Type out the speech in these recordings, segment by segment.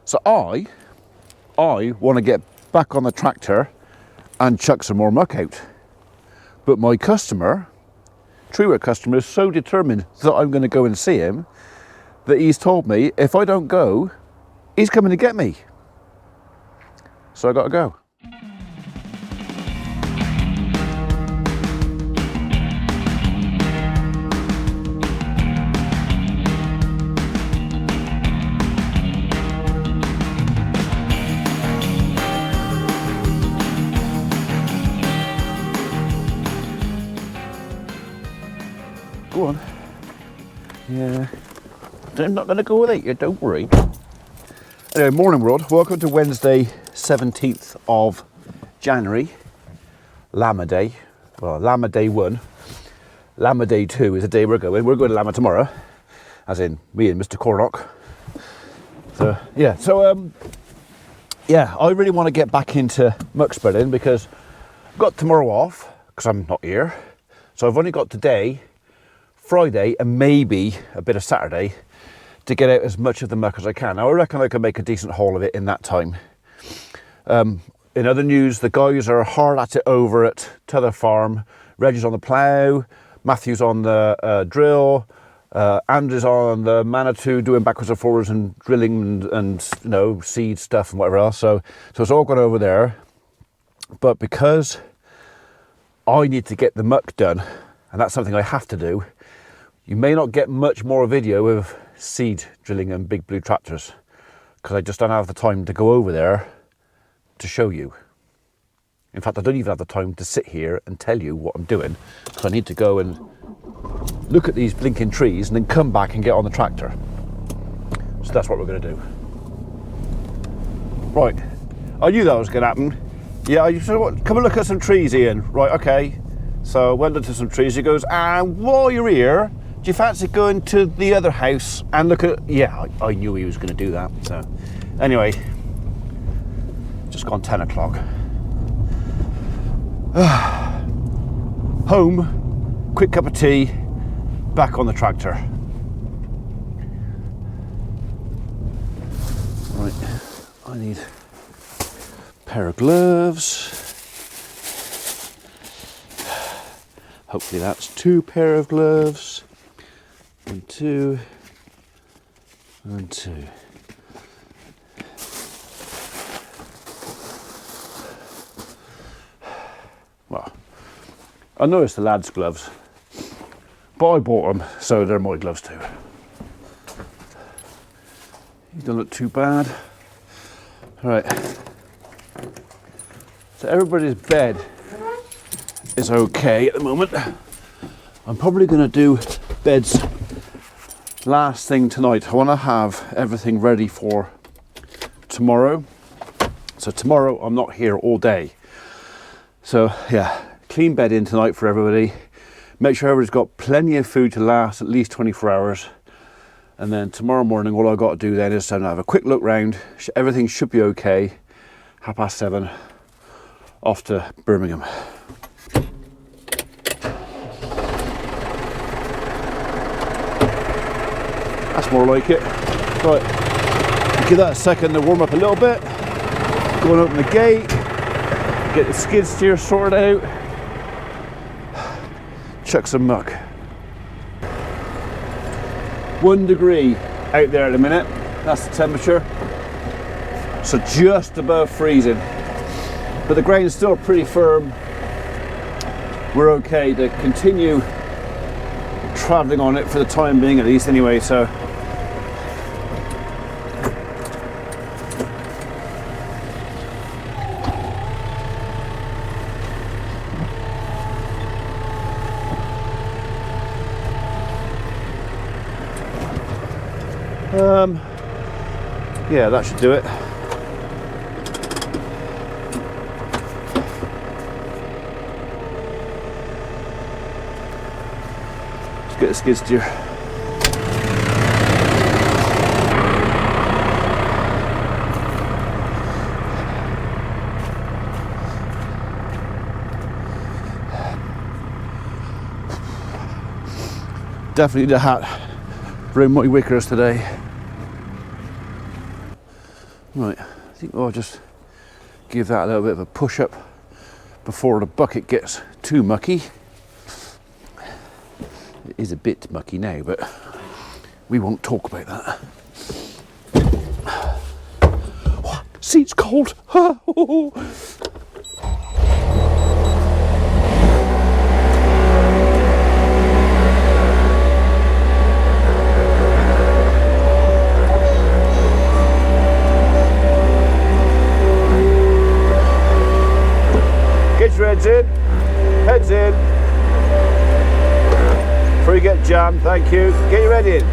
So I want to get back on the tractor and chuck some more muck out. But my customer, tree work customer, is so determined that I'm going to go and see him that he's told me if I don't go, he's coming to get me. So I got to go. Go on. Yeah. I'm not going to go without you, don't worry. Anyway, morning world. Welcome to Wednesday, 17th of January. Llama Day. Well, Llama Day 1. Llama Day 2 is the day we're going. We're going to Llama tomorrow. As in, me and Mr. Cornock. So, yeah. So, yeah, I really want to get back into muck spreading because I've got tomorrow off because I'm not here. So I've only got today, Friday, and maybe a bit of Saturday to get out as much of the muck as I can. Now, I reckon I can make a decent haul of it in that time. In other news, the guys are hard at it over at Tether Farm. Reg is on the plough, Matthew's on the drill, Andrew's on the Manitou doing backwards and forwards and drilling and you know, seed stuff and whatever else. So it's all gone over there. But because I need to get the muck done, and that's something I have to do, you may not get much more video of seed drilling and big blue tractors because I just don't have the time to go over there to show you. In fact, I don't even have the time to sit here and tell you what I'm doing because I need to go and look at these blinking trees and then come back and get on the tractor. So that's what we're going to do. Right, I knew that was going to happen. Yeah, you said, what? Come and look at some trees, Ian. Right, okay. So I went into some trees. He goes, and while you're here, do you fancy going to the other house and look at... Yeah, I knew he was going to do that. So anyway, just gone 10 o'clock. Home, quick cup of tea, back on the tractor. Right, I need a pair of gloves. Hopefully that's 2 pair of gloves. And 2 and 2. Well, I noticed the lads' gloves, but I bought them, so they're my gloves too. You don't look too bad. All right. So everybody's bed is okay at the moment. I'm probably going to do beds last thing tonight. I want to have everything ready for tomorrow. So tomorrow I'm not here all day. So yeah, clean bed in tonight for everybody. Make sure everybody's got plenty of food to last at least 24 hours. And then tomorrow morning, all I've got to do then is to have a quick look round. Everything should be okay. 7:30, off to Birmingham. That's more like it. Right, give that a second to warm up a little bit. Go and open the gate, get the skid steer sorted out, chuck some muck. 1 degree out there at a minute, that's the temperature. So just above freezing. But the grain's still pretty firm. We're okay to continue travelling on it for the time being at least anyway, so. Yeah, that should do it. Let's get the skid steer. Definitely need a hat. Bring my wickers today. Right, I think I'll just give that a little bit of a push up before the bucket gets too mucky. It is a bit mucky now, but we won't talk about that. Oh, seat's cold. Get your heads in. Heads in. Before you get jammed, thank you. Get your head in.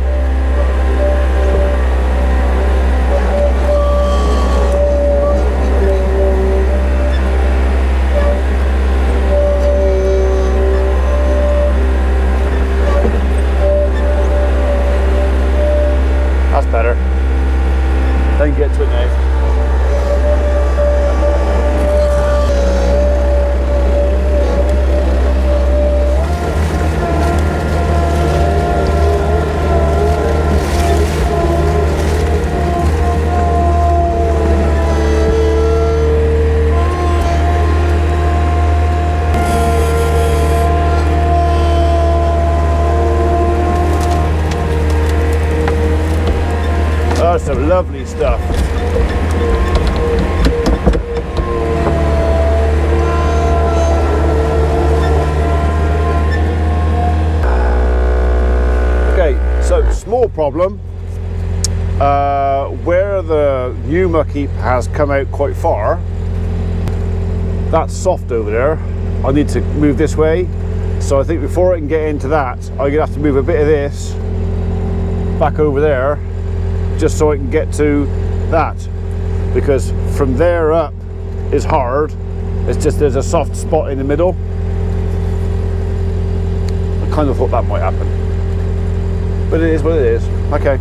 That's better. Then get to it now. That's some lovely stuff. Okay, so small problem. Where the new mucky has come out quite far, that's soft over there. I need to move this way. So I think before I can get into that, I'm gonna have to move a bit of this back over there, just so I can get to that, because from there up is hard. It's just there's a soft spot in the middle. I kind of thought that might happen, but it is what it is. Okay.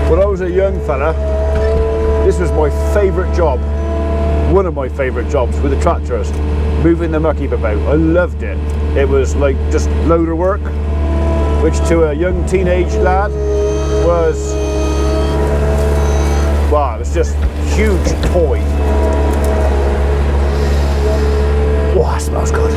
When I was a young fella, this was my favourite job, one of my favourite jobs with the tractors, moving the mucky about. I loved it. It was like just loader work, which to a young teenage lad was, wow, it was just a huge toy. Wow, it smells good.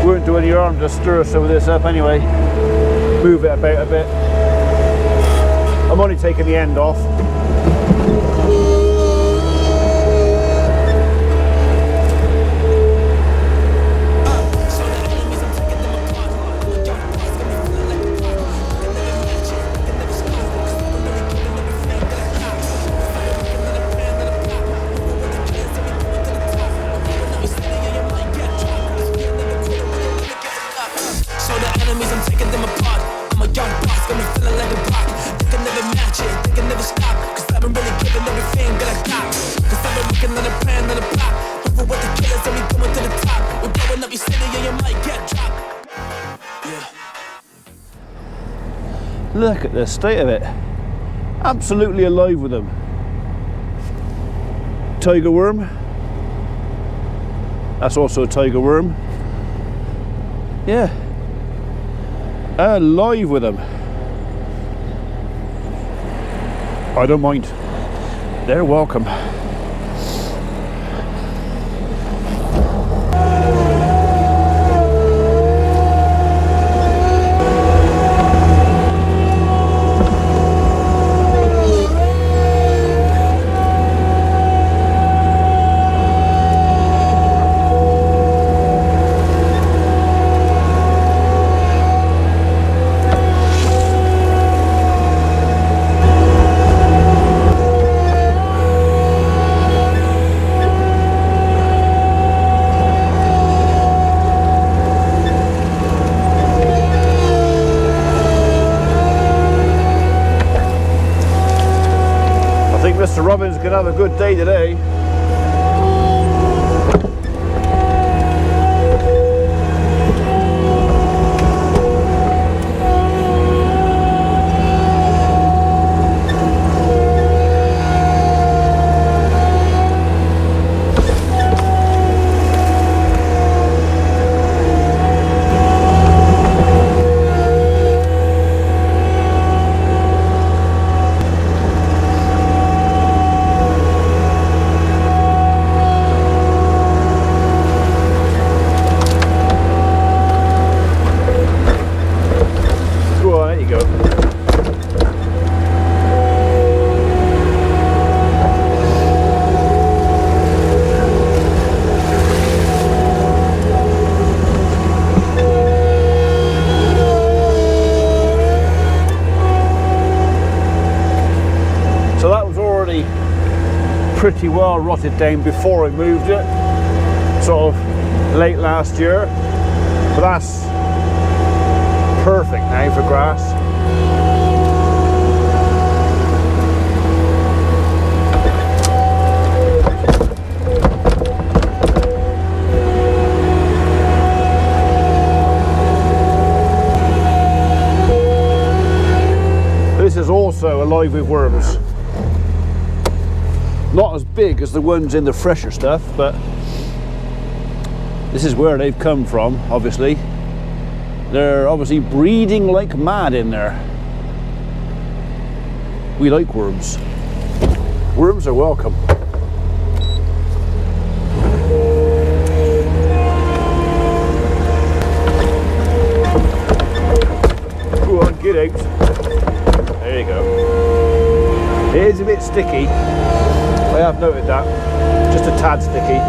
Won't do any harm to stir some of this up anyway. Move it about a bit. I'm only taking the end off. Look at the state of it. Absolutely alive with them. Tiger worm. That's also a tiger worm. Yeah. Alive with them. I don't mind. They're welcome. Mr. Robbins can have a good day today. pretty well rotted down before I moved it, sort of late last year, but that's perfect now for grass. This is also alive with worms. Not as big as the ones in the fresher stuff, but this is where they've come from, obviously. They're obviously breeding like mad in there. We like worms. Worms are welcome. Go on, get out. There you go. It is a bit sticky. I have noted that. Just a tad sticky.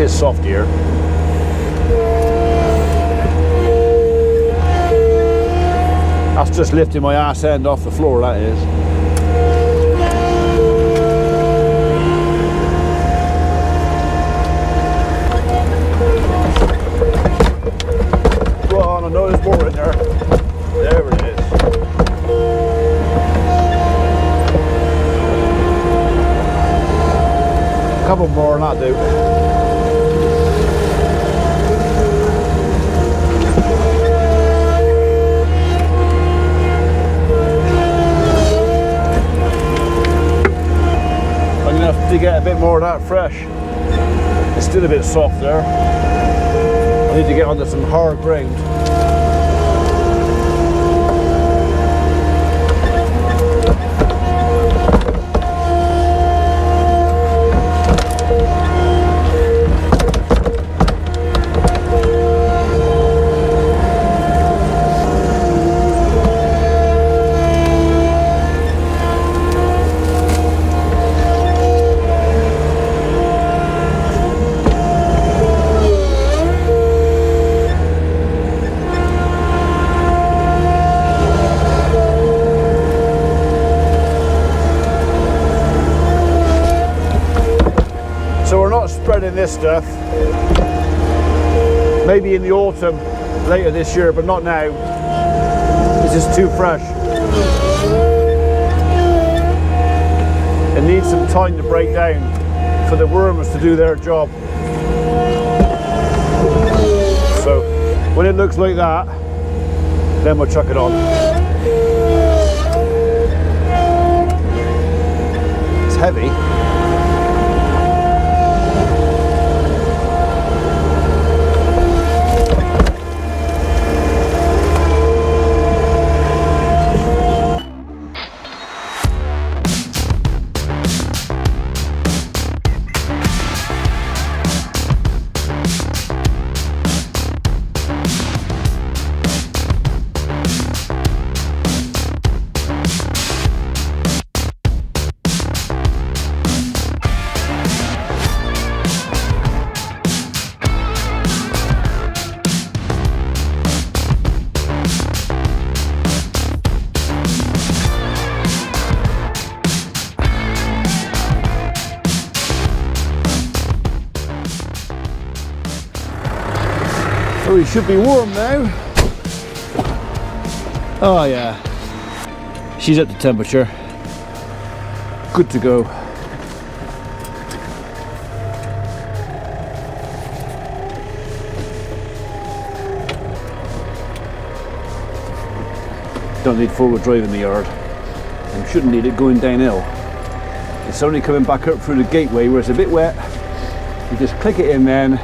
Soft here. That's just lifting my ass end off the floor, that is. Go on, I know there's more in there. There it is. A couple more and that'll do. To get a bit more of that fresh. It's still a bit soft there. I need to get onto some hard ground. Spreading this stuff maybe in the autumn later this year, but not now. This is too fresh. It needs some time to break down for the worms to do their job. So when it looks like that, then we'll chuck it on. It's heavy. Oh, he should be warm now. Oh yeah, she's at the temperature. Good to go. Don't need four-wheel drive in the yard, and shouldn't need it going downhill. It's only coming back up through the gateway where it's a bit wet. You just click it in then,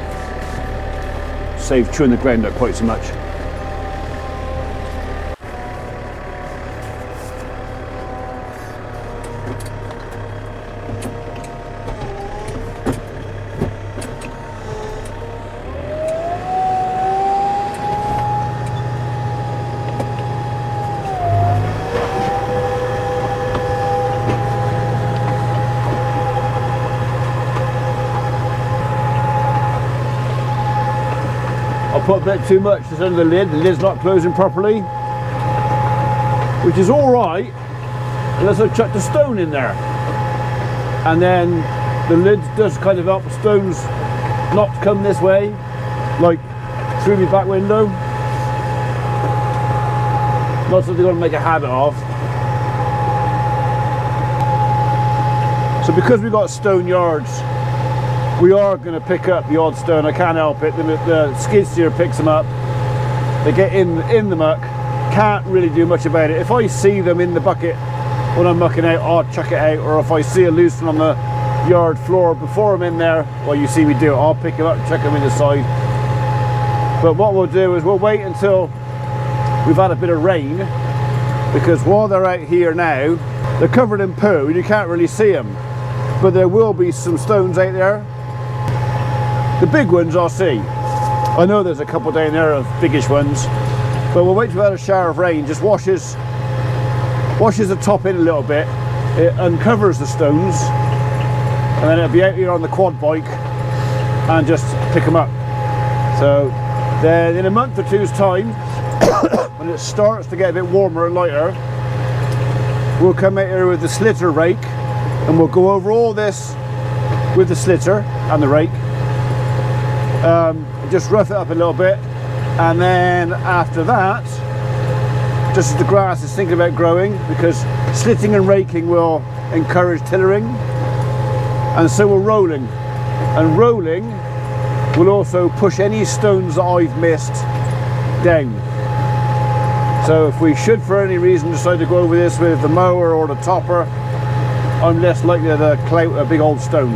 save chewing the ground up quite so much. put a bit too much just under the lid's not closing properly, which is alright unless I chuck the stone in there, and then the lid does kind of help the stones not come this way, like through my back window. Not something I'm going to make a habit of. So because we've got stone yards, we are going to pick up the odd stone. I can't help it. The skid steer picks them up. They get in the muck. Can't really do much about it. If I see them in the bucket when I'm mucking out, I'll chuck it out. Or if I see a loose one on the yard floor before I'm in there, well, you see me do it, I'll pick them up, chuck them in the side. But what we'll do is we'll wait until we've had a bit of rain, because while they're out here now, they're covered in poo and you can't really see them. But there will be some stones out there. The big ones I'll see. I know there's a couple down there of biggish ones, but we'll wait till we've had a shower of rain. Just washes the top in a little bit, it uncovers the stones, and then it'll be out here on the quad bike and just pick them up. So then in a month or two's time, when it starts to get a bit warmer and lighter, we'll come out here with the slitter rake and we'll go over all this with the slitter and the rake, just rough it up a little bit, and then after that, just as the grass is thinking about growing, because slitting and raking will encourage tillering, and so we're rolling, and rolling will also push any stones that I've missed down. So if we should for any reason decide to go over this with the mower or the topper, I'm less likely to clout a big old stone.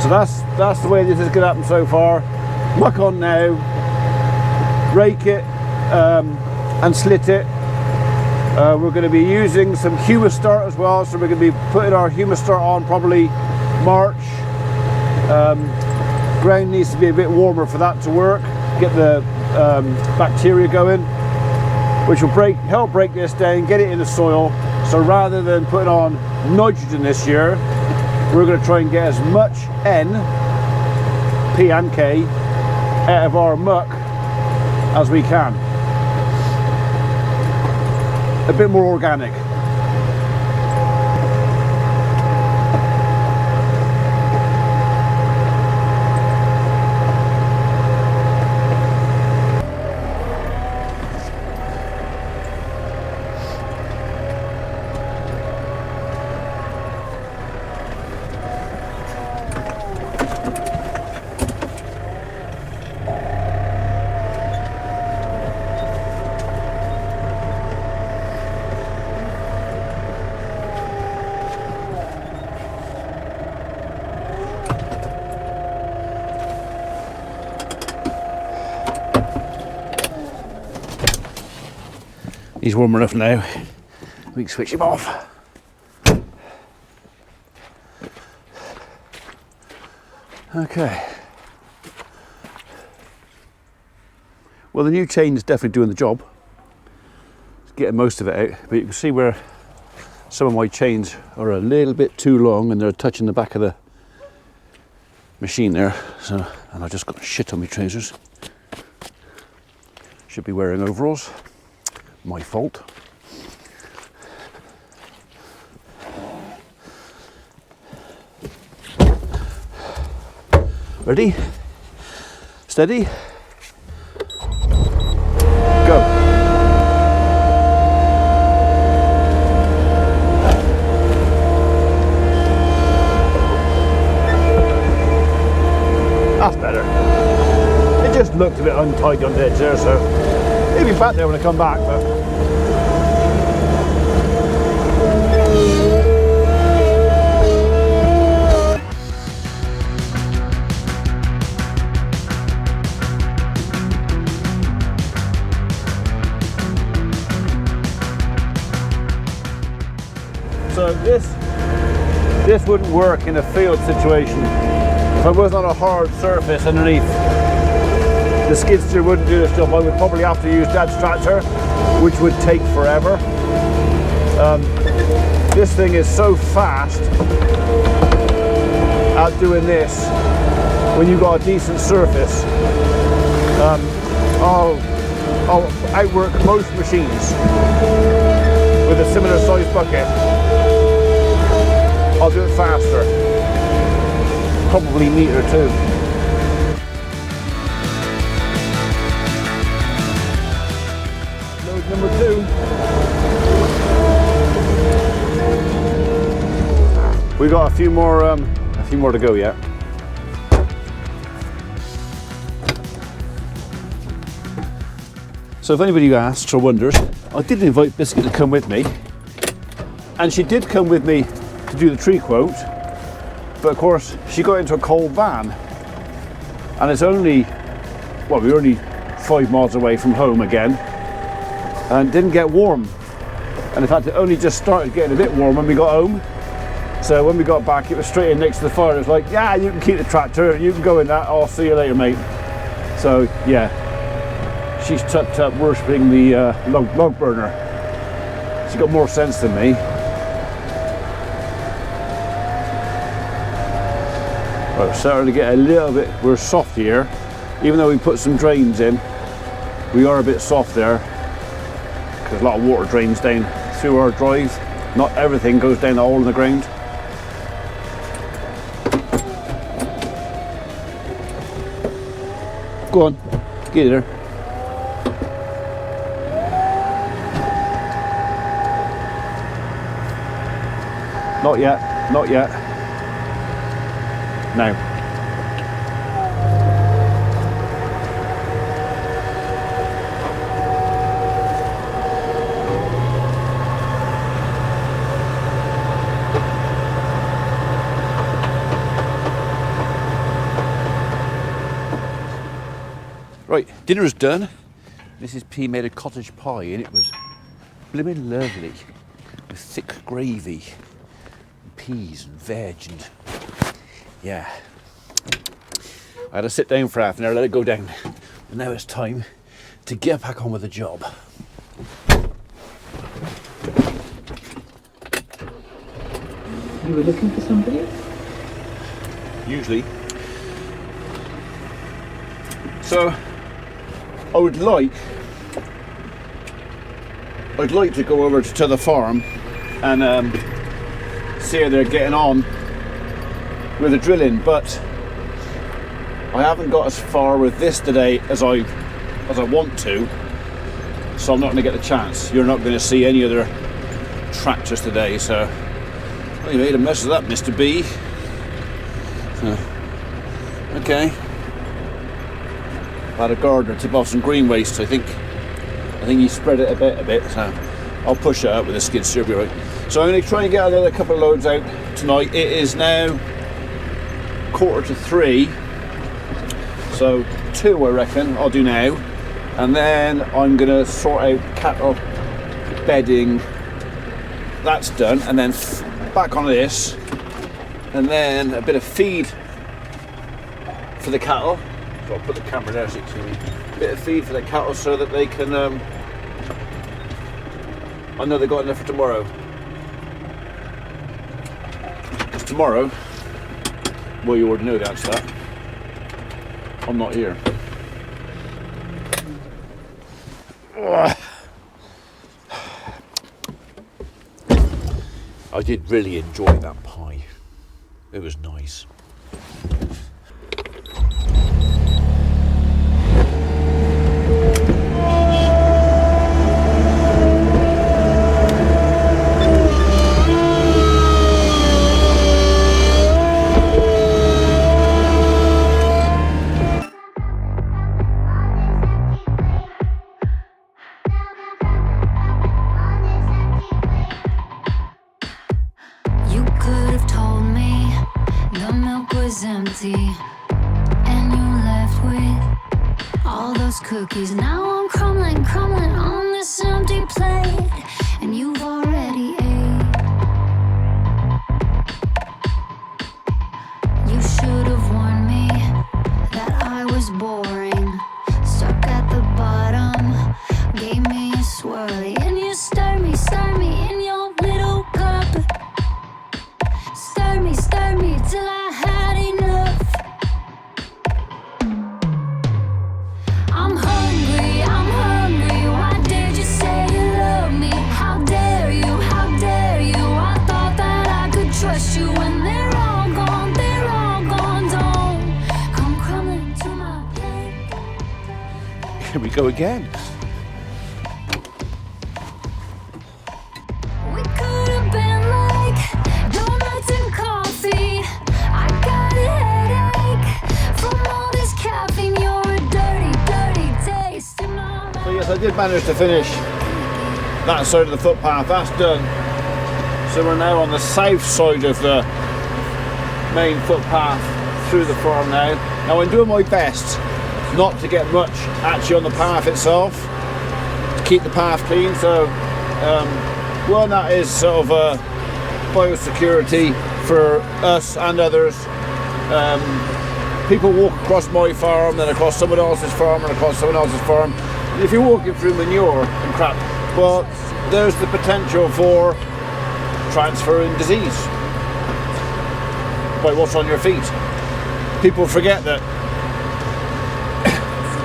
So that's the way this is going to happen so far. Muck on now, rake it and slit it. We're going to be using some humus start as well, so we're going to be putting our humus start on probably March. Ground needs to be a bit warmer for that to work, get the bacteria going, which will help break this down, get it in the soil. So rather than putting on nitrogen this year, we're going to try and get as much N, P and K out of our muck as we can. A bit more organic. He's warm enough now, we can switch him off. Okay. Well, the new chain is definitely doing the job. It's getting most of it out, but you can see where some of my chains are a little bit too long and they're touching the back of the machine there. So, and I just got shit on my trousers. Should be wearing overalls. My fault. Ready? Steady? Go. That's better. It just looked a bit untidy on the edge there, so it'll be back there when I come back, but so this wouldn't work in a field situation. If I was on a hard surface underneath, the skid steer wouldn't do this job. I would probably have to use Dad's tractor, which would take forever. This thing is so fast at doing this when you've got a decent surface. I'll outwork most machines with a similar size bucket. I'll do it faster, probably neater too. Load number 2. We got a few more to go yet. So if anybody asks or wonders, I did invite Biscuit to come with me, and she did come with me to do the tree quote, but of course she got into a cold van, and it's only, well, we're only 5 miles away from home again, and didn't get warm, and in fact it only just started getting a bit warm when we got home. So when we got back, it was straight in next to the fire. It was like, yeah, you can keep the tractor, you can go in that, I'll see you later, mate. So yeah, she's tucked up worshipping the log burner. She's got more sense than me. We're starting to get a little bit, we're soft here. Even though we put some drains in, we are a bit soft there, because a lot of water drains down through our drive. Not everything goes down the hole in the ground. Go on, get there. Not yet, not yet. Now. Right, dinner's done. Mrs. P made a cottage pie and it was blimmin' lovely, with thick gravy, and peas and veg, and yeah. I had to sit down for half an hour, let it go down, and now it's time to get back on with the job. You were looking for somebody? Usually. So I'd like to go over to the farm and see how they're getting on with the drilling, but I haven't got as far with this today as I want to, so I'm not going to get the chance. You're not going to see any other tractors today, so well, you made a mess of that, Mr. B. Okay. I had a gardener tip off some green waste. I think he spread it a bit, so I'll push it up with a skid steer, be right. So I'm going to try and get another couple of loads out tonight. It is now 2:45, so 2 I reckon I'll do now, and then I'm going to sort out cattle bedding. That's done, and then back on this, and then a bit of feed for the cattle. So I'll put the camera there so you can see me. A bit of feed for the cattle so that they can, I know they got enough for tomorrow. Because tomorrow, well, you already know the answer to that, I'm not here. I did really enjoy that pie. It was nice. And you left with all those cookies. Now I'm crumbling on this empty plate, and you've already ate. You should have warned me that I was boring, stuck at the bottom, gave me a swirly, and you stir me in your little cup. Stir me till I had enough. when they're all gone, don't come crumbling to my plate. Here we go again. We could have been like donuts and coffee. I got a headache from all this caffeine. You're a dirty, dirty taste in my mouth. So yes, I did manage to finish that side of the footpath. That's done. So we're now on the south side of the main footpath through the farm now. Now I'm doing my best not to get much actually on the path itself, to keep the path clean. So one, that is sort of biosecurity for us and others. People walk across my farm, then across someone else's farm, and across someone else's farm. If you're walking through manure and crap, well, there's the potential for transferring disease by what's on your feet. People forget that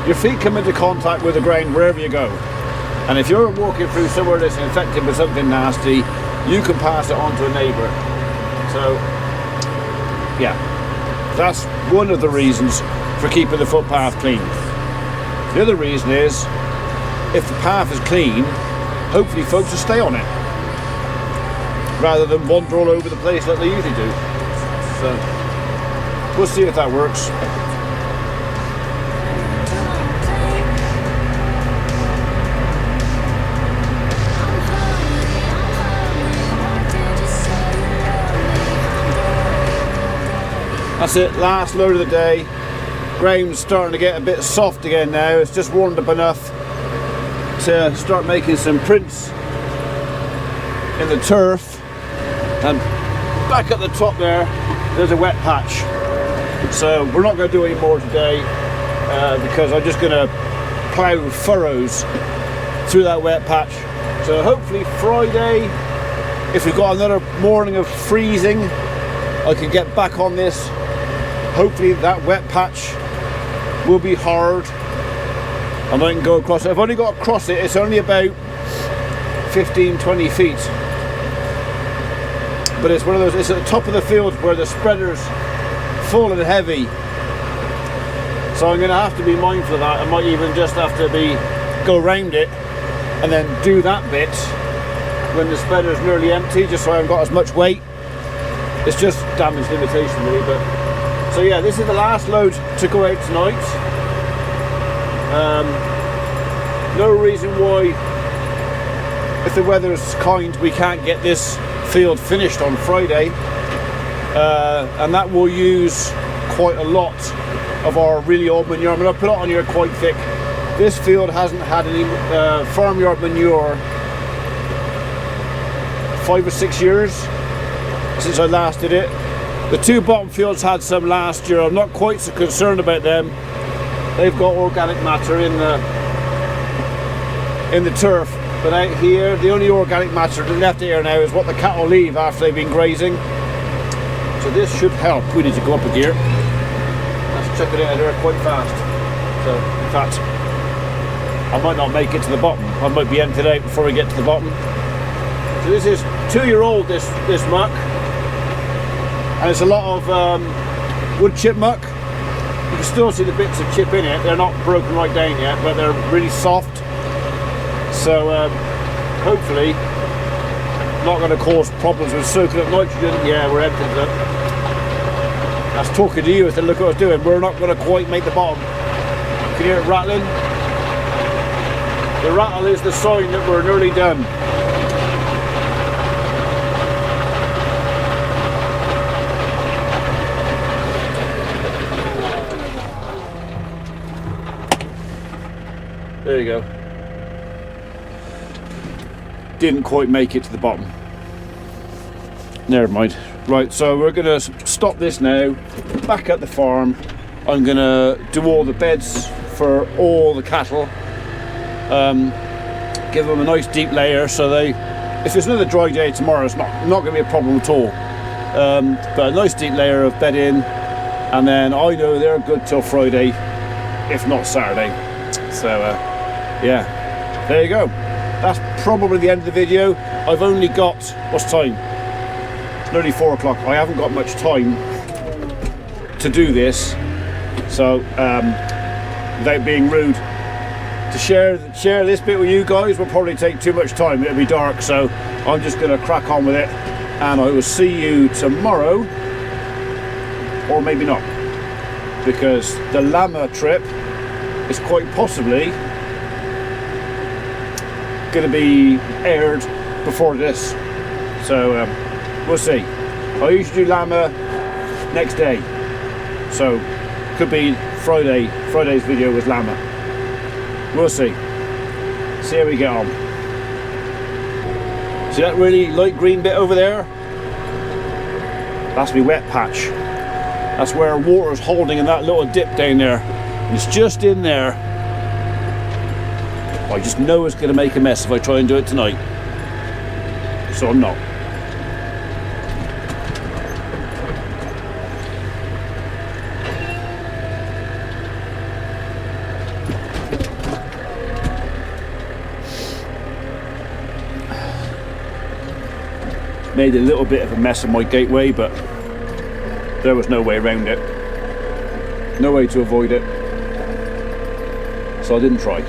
your feet come into contact with the ground wherever you go, and if you're walking through somewhere that's infected with something nasty, you can pass it on to a neighbour. So yeah, that's one of the reasons for keeping the footpath clean. The other reason is, if the path is clean, hopefully folks will stay on it rather than wander all over the place like they usually do. So we'll see if that works. That's it, last load of the day. Ground's starting to get a bit soft again now. It's just warmed up enough to start making some prints in the turf. And back at the top there's a wet patch. So we're not going to do any more today because I'm just going to plough furrows through that wet patch. So hopefully Friday, if we've got another morning of freezing, I can get back on this. Hopefully that wet patch will be hard and I can go across it. I've only got to cross it, it's only about 15-20 feet. But it's one of those, it's at the top of the field where the spreader's full and heavy. So I'm going to have to be mindful of that. I might even just have to go around it and then do that bit when the spreader's nearly empty, just so I haven't got as much weight. It's just damage limitation really. But so yeah, this is the last load to go out tonight. No reason why, if the weather's kind, we can't get this field finished on Friday, and that will use quite a lot of our really old manure. I mean, I put it on here quite thick. This field hasn't had any farmyard manure 5 or 6 years since I last did it. The two bottom fields had some last year. I'm not quite so concerned about them. They've got organic matter in the turf. But out here, the only organic matter left here now is what the cattle leave after they've been grazing. So this should help. We need to go up a gear. Let's chuck it out of there quite fast. So, in fact, I might not make it to the bottom. I might be emptied out before we get to the bottom. So this is 2-year-old, this muck. And it's a lot of wood chip muck. You can still see the bits of chip in it. They're not broken right down yet, but they're really soft. So hopefully not going to cause problems with soaking up nitrogen. Yeah, we're emptying it up. That's talking to you as to look what I was doing. We're not going to quite make the bottom. You can hear it rattling. The rattle is the sign that we're nearly done. There you go. Didn't quite make it to the bottom. Never mind. Right, so we're going to stop this now. Back at the farm. I'm going to do all the beds for all the cattle. Give them a nice deep layer so they, if it's another dry day tomorrow, it's not going to be a problem at all. But a nice deep layer of bed in, and then I know they're good till Friday, if not Saturday. So yeah, there you go. That's probably the end of the video. I've only got, what's time? nearly 4 o'clock. I haven't got much time to do this, so without being rude, to share this bit with you guys will probably take too much time. It'll be dark, so I'm just going to crack on with it, and I will see you tomorrow, or maybe not, because the llama trip is quite possibly going to be aired before this, so we'll see. I usually do llama next day, so could be Friday's video with llama. We'll see how we get on. See that really light green bit over there? That's my wet patch. That's where water's holding in that little dip down there, and it's just in there. I just know it's going to make a mess if I try and do it tonight, so I'm not. Made a little bit of a mess of my gateway, but there was no way around it, no way to avoid it, so I didn't try.